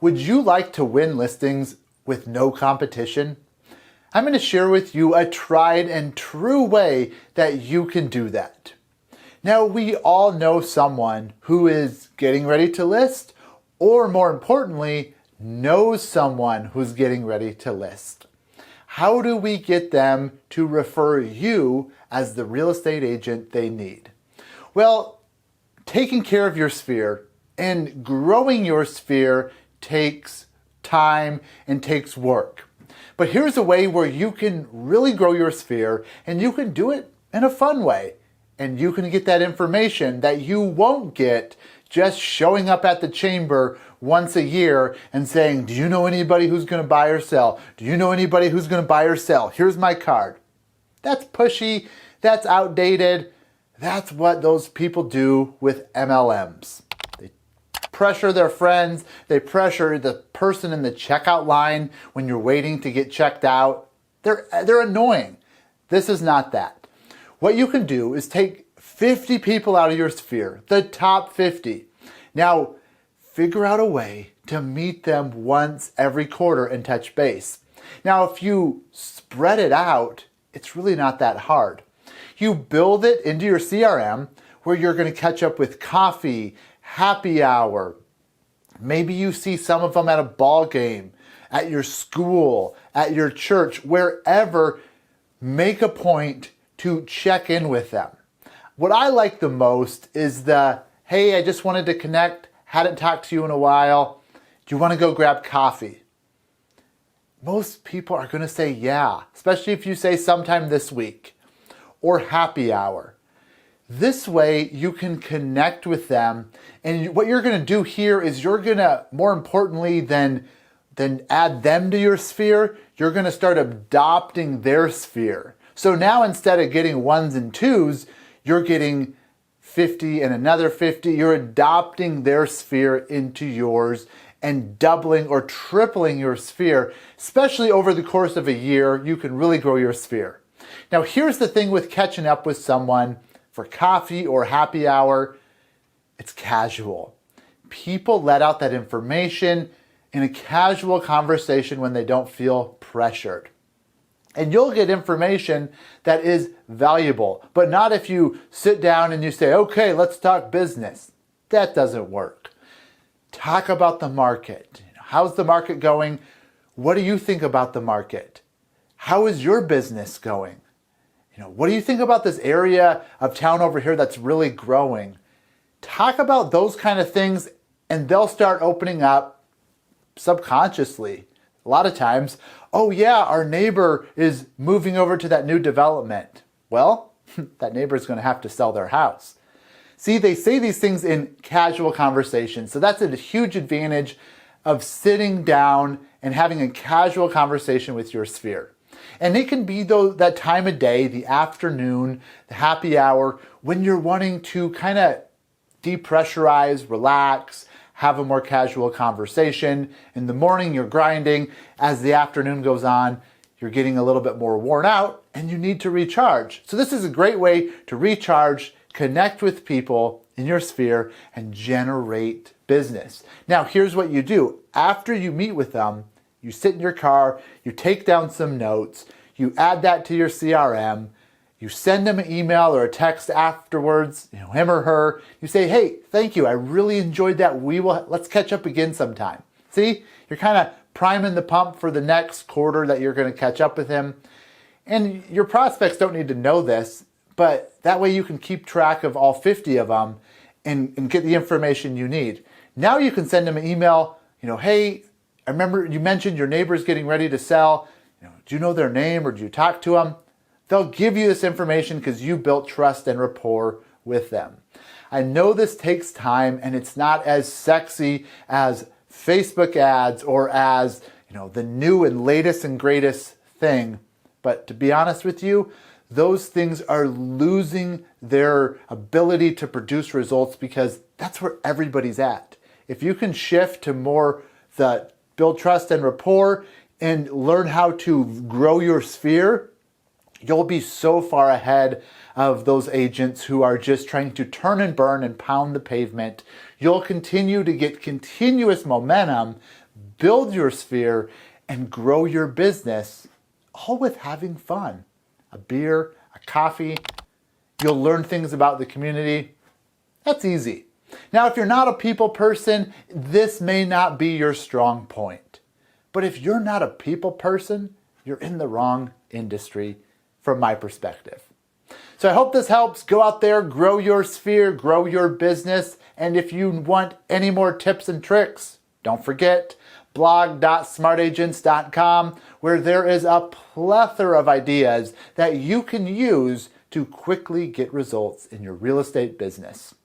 Would you like to win listings with no competition? I'm going to share with you a tried and true way that you can do that. Now, we all know someone who is getting ready to list, or more importantly, knows someone who's getting ready to list. How do we get them to refer you as the real estate agent they need? Well, taking care of your sphere and growing your sphere takes time and takes work. But here's a way where you can really grow your sphere, and you can do it in a fun way. And you can get that information that you won't get just showing up at the chamber once a year and saying, do you know anybody who's going to buy or sell? Do you know anybody who's going to buy or sell? Here's my card. That's pushy. That's outdated. That's what those people do with MLMs. They pressure their friends. They pressure the person in the checkout line when you're waiting to get checked out. They're annoying. This is not that. What you can do is take 50 people out of your sphere, the top 50. Now, figure out a way to meet them once every quarter and touch base. Now, if you spread it out, it's really not that hard. You build it into your CRM where you're going to catch up with coffee, happy hour. Maybe you see some of them at a ball game, at your school, at your church, wherever. Make a point to check in with them. What I like the most is the, hey, I just wanted to connect, hadn't talked to you in a while. Do you want to go grab coffee? Most people are going to say yeah, especially if you say sometime this week. Or happy hour. This way you can connect with them, and what you're going to do here is you're going to, more importantly than add them to your sphere, you're going to start adopting their sphere. So now instead of getting ones and twos, you're getting 50 and another 50. You're adopting their sphere into yours and doubling or tripling your sphere. Especially over the course of a year, you can really grow your sphere. Now, here's the thing with catching up with someone for coffee or happy hour. It's casual. People let out that information in a casual conversation when they don't feel pressured. And you'll get information that is valuable, but not if you sit down and you say, okay, let's talk business. That doesn't work. Talk about the market. How's the market going? What do you think about the market? How is your business going? What do you think about this area of town over here that's really growing? Talk about those kind of things, and they'll start opening up subconsciously. A lot of times, oh yeah, our neighbor is moving over to that new development. Well, that neighbor is going to have to sell their house. See, they say these things in casual conversation. So that's a huge advantage of sitting down and having a casual conversation with your sphere. And it can be that time of day, the afternoon, the happy hour, when you're wanting to kind of depressurize, relax, have a more casual conversation. In the morning, you're grinding. As the afternoon goes on, you're getting a little bit more worn out and you need to recharge. So this is a great way to recharge, connect with people in your sphere, and generate business. Now, here's what you do. After you meet with them, you sit in your car, you take down some notes, you add that to your CRM, you send them an email or a text afterwards, him or her. You say, hey, thank you. I really enjoyed that. Let's catch up again sometime. See, you're kind of priming the pump for the next quarter that you're going to catch up with him. And your prospects don't need to know this, but that way you can keep track of all 50 of them and get the information you need. Now you can send them an email, hey, I remember you mentioned your neighbor's getting ready to sell. Do you know their name or do you talk to them? They'll give you this information because you built trust and rapport with them. I know this takes time and it's not as sexy as Facebook ads or as the new and latest and greatest thing. But to be honest with you, those things are losing their ability to produce results because that's where everybody's at. If you can shift to more the build trust and rapport and learn how to grow your sphere, you'll be so far ahead of those agents who are just trying to turn and burn and pound the pavement. you'll continue to get continuous momentum, build your sphere, and grow your business, all with having fun. A beer, a coffee, you'll learn things about the community. That's easy. Now, if you're not a people person, this may not be your strong point. But if you're not a people person, you're in the wrong industry from my perspective. So I hope this helps. Go out there, grow your sphere, grow your business. And if you want any more tips and tricks, don't forget blog.smartagents.com, where there is a plethora of ideas that you can use to quickly get results in your real estate business.